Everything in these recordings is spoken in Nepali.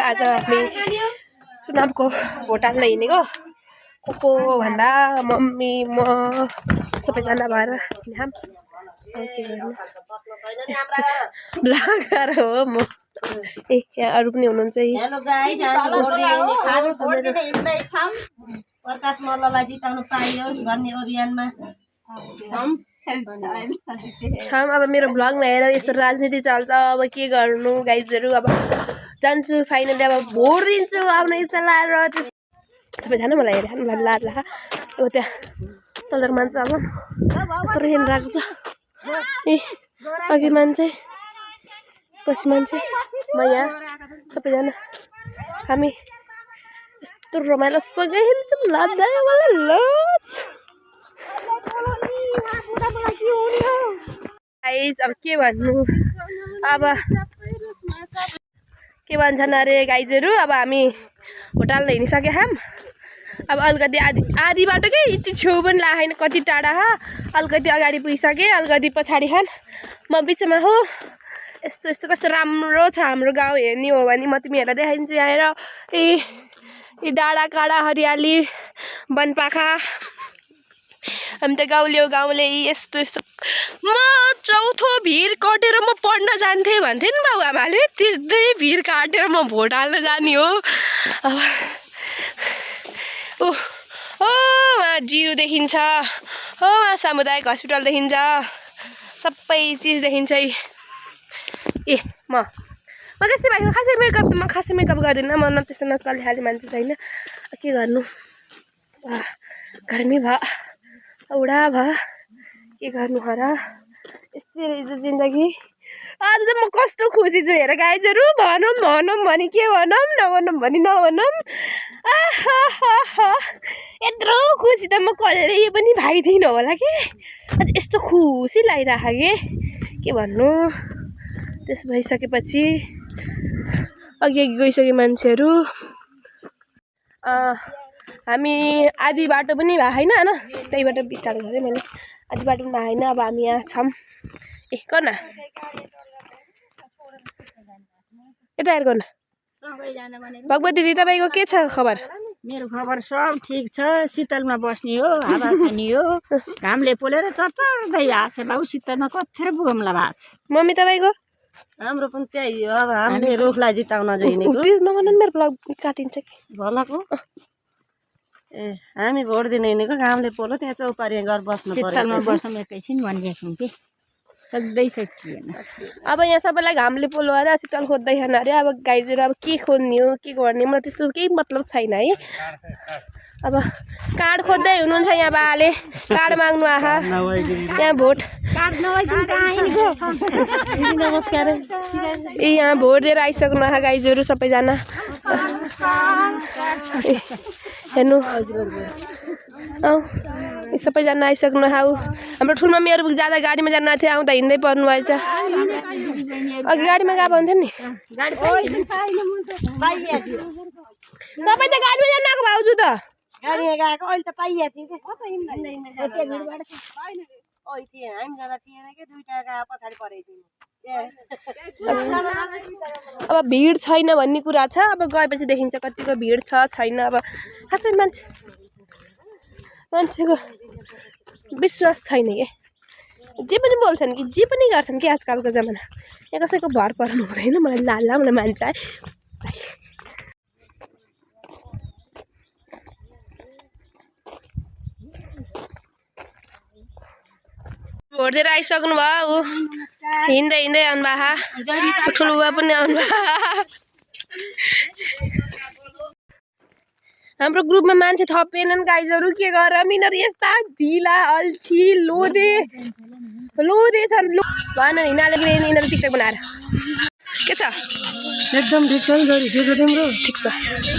आज हामी सुनामको होटलमा हिँडेको को भन्दा मम्मी म सबैजना भएर हिँड्यौँ। के गर्नु ब्लगर हो म। यहाँ अरू पनि हुनुहुन्छ। हेलो गाइस, प्रकाश मल्ललाई जिताउनु पाइयोस् भन्ने अभियानमा छौँ। अब मेरो भ्लगमा हेर यस्तो राजनीति चल्छ। अब के गर्नु गाइजहरू, अब जान्छु फाइनली। अब भोट दिन्छु आउन इच्छा लागेर सबैजना मलाई हेरेर लाज लाग्छ। अब त्यहाँ तलर मान्छे अब यस्तो हेरिरहेको छ। ए अघि मान्छे पछि मान्छे म यहाँ सबैजना हामी यस्तो रमाइलोसँगै हिँड्छौँ। लाग्दैन मलाई लज गाइस। अब के भन्नु, अब के भन्छन् अरे गाइजहरू। अब हामी होटलमा हिँडिसक्यो हम। अब अलिकति आधी बाटो के यति छेउ पनि लागेन, कति टाढा अलिकति अगाडि पुगिसकेँ, अलिकति पछाडि खान म बिचमा हो। यस्तो यस्तो कस्तो राम्रो छ हाम्रो गाउँ। हेर्ने हो भने म तिमीहरूलाई देखाइदिन्छु। यहाँ यी डाँडा काँडा हरियाली वनपाखा। हामी त गाउँले हो गाउँले। यस्तो यस्तो म चौथो भिर कटेर म पढ्न जान्थेँ भन्थे नि बाउ आमाले, त्यस्तै भिर काटेर म भोट हाल्न जाने हो। अब ओ वहाँ जिरो देखिन्छ, वहाँ सामुदायिक हस्पिटल देखिन्छ, सबै चिज देखिन्छ। ए म त्यस्तै भएको खासै मेकअप गर्दिनँ म। न त्यस्तो नक्कली खाले मान्छे छैन। के गर्नु, गर्मी भयो औडा भयो, के गर्नु र। यस्तै रहेछ जिन्दगी। आज त म कस्तो खुसी छु हेर गाइजहरू। भनौँ भने के भनौँ, नभनौँ भने नभनौँ। यत्रो खुसी त म कहिले पनि भाइदिनँ होला कि। आज यस्तो खुसी लागिरहेको के भन्नु। त्यस भइसकेपछि अघि गइसके मान्छेहरू। हामी आधी बाटो पनि भएको छैन होइन, त्यही बाटो बिचार गरेँ मैले। आधी बाटो पनि भएको छैन। अब हामी यहाँ छौँ। ए गर्न यता हेर गर्न। भगवती दिदी तपाईँको के छ खबर? मेरो खबर सब ठिक छ। शीतलमा बस्ने हो, हावा खाने हो। घामले पोलेर चर्चर्दै भएको छ बाउ। शीतलमा कत्थेर पुगौँला भएको छ। मम्मी तपाईँको? हाम्रो पनि त्यही हो। अब हामीले रुखलाई जिताउन हिँडेको। मेरो ब्लग काटिन्छ कि भलको। ए हामी भोट दिन हिँडेको। घामले पोलो त्यहाँ चौपारी घर बस्नु पर्यो। शीतलमा बस्नु एकैछिन भनिदिएको छौँ कि सक्दै सकिएन। अब यहाँ सबैलाई घामले पोलो अरे शीतल खोज्दैछन् अरे। अब गाइजहरू अब के खोज्ने हो के गर्ने, मलाई त्यस्तो केही मतलब छैन है। अब कार्ड खोज्दै हुनुहुन्छ यहाँ बाले, कार्ड माग्नु आहा यहाँ भोट। ए यहाँ भोट दिएर आइसक्नु आहा गाइजहरू सबैजना। हेर्नु सबैजना आइसक्नु आऊ। हाम्रो ठुलो मम्मीहरू ज्यादा गाडीमा जानु थियो, आउँदा हिँड्दै पर्नु भएछ। अघि गाडीमा गएको हुन्थ्यो नि। तपाईँ त गाडीमा जानु आएको भाउजू त। गाडीमा गएको अहिले त पाइएको थियो। हामी जाँदा थिएन कि दुईटा पछाडि परेको थियो। अब भिड छैन भन्ने कुरा छ। अब गएपछि देखिन्छ कतिको भिड छ छैन। अब खासै मान्छेको विश्वास छैन के। जे पनि बोल्छन् कि जे पनि गर्छन् कि आजकलको जमाना। यहाँ कसैको भर पर्नु हुँदैन। मलाई मलाई मान्छ है। भोट दिएर आइसक्नु भयो। हिँड्दै हिँड्दै आउनु भएको। ठुलो बुवा पनि आउनु भयो। हाम्रो ग्रुपमा मान्छे थपेनन् गाइजहरू। के गरौँ, यिनीहरू यस्ता ढिला अल्छी लोदे छन्। भएन हिँड्नाले यिनीहरू टिकटक बनाएर के छ एकदम ठिक छ नि। के छ तिम्रो? ठिक छ।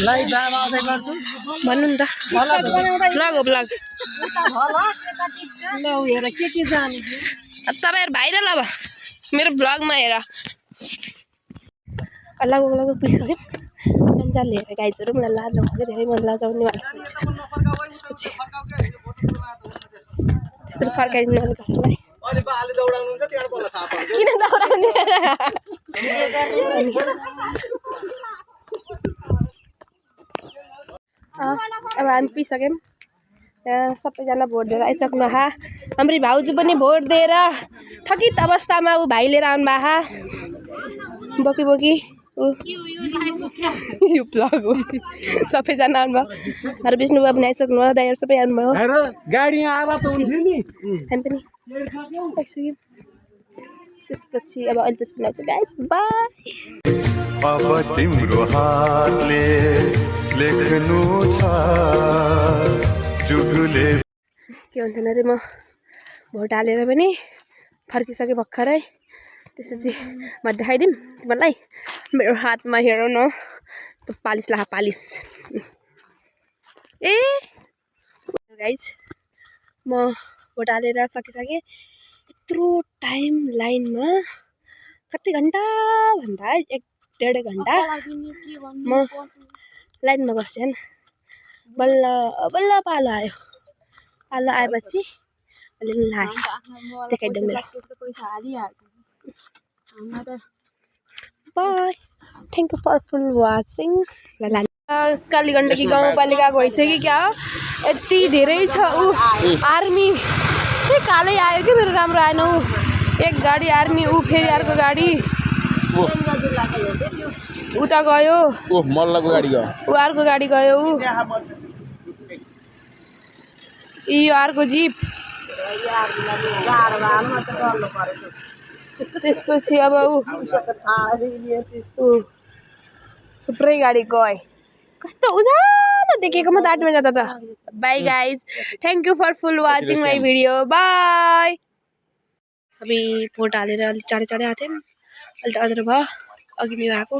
लाइभ आउँदै गर्छु भन्नु नि त। ब्लग हो ब्लग। के जाने अब तपाईँहरू भाइरल अब मेरो ब्लगमा हेर। लगभग पुगिसक्यो मजाले हेरेर गाइजहरू। मलाई लाज लाग्यो धेरै, मन लाजाउने भएको त्यसपछि त्यसरी फर्काइदिनु अरे कसैलाई। किन दौडाउने? अब हामी पिसक्यौँ यहाँ सबैजना भोट दिएर आइसक्नु हा हाम्रो भाउजू पनि भोट दिएर थकित अवस्थामा ऊ भाइ लिएर आउनु भएको बोकी बोकी ऊ यो भ्लग हो सबैजना आउनुभयो अरू विष्णु बाबु पनि आइसक्नु भयो दाइहरू सबै आउनुभयो गाडी यहाँ आवाज हुन्थ्यो नि हामी पनि आइसक्यौँ त्यसपछि अब अहिले पछि बनाउँछु गाइस बाई अब तिम्रो हातले लेख्नु छ जुगुले के भन्छन् अरे म भोट हालेर पनि फर्किसकेँ भर्खरै त्यसपछि म देखाइदिउँ तिमीहरूलाई मेरो हातमा हेर न पालिस ला पालिस ए गाइज म भोट हालेर सकिसकेँ यत्रो टाइम लाइनमा कति घन्टा भन्दा 1-1.5 घन्टा म लाइनमा बसेँ बल्ल बल्ल पालो आयो पालो आएपछि अहिले लाएँ देखाइदिउँ मेरो bye thank you for full watching Kaligandaki गाउँपालिका गएछ कि क्या हो यति धेरै छ ऊ आर्मी कालै आयो कि मेरो राम्रो आएन ऊ एक गाडी आर्मी ऊ फेरि अर्को गाडी उता गयो मल्लको गाडी गयो ऊ अर्को गाडी गयो ऊ यो अर्को जिप त्यसपछि अब ऊ थुप्रै गाडी गए कस्तो उज्यालो देखेको म त आठमा जाँदा त bye guys thank you for full watching my video bye हामी भोट हालेर अलिक चाँडै चाँडै आएको थियौँ अहिले त अँध्रो भयो अघि नै आएको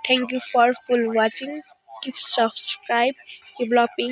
thank you for full watching keep subscribe keep loving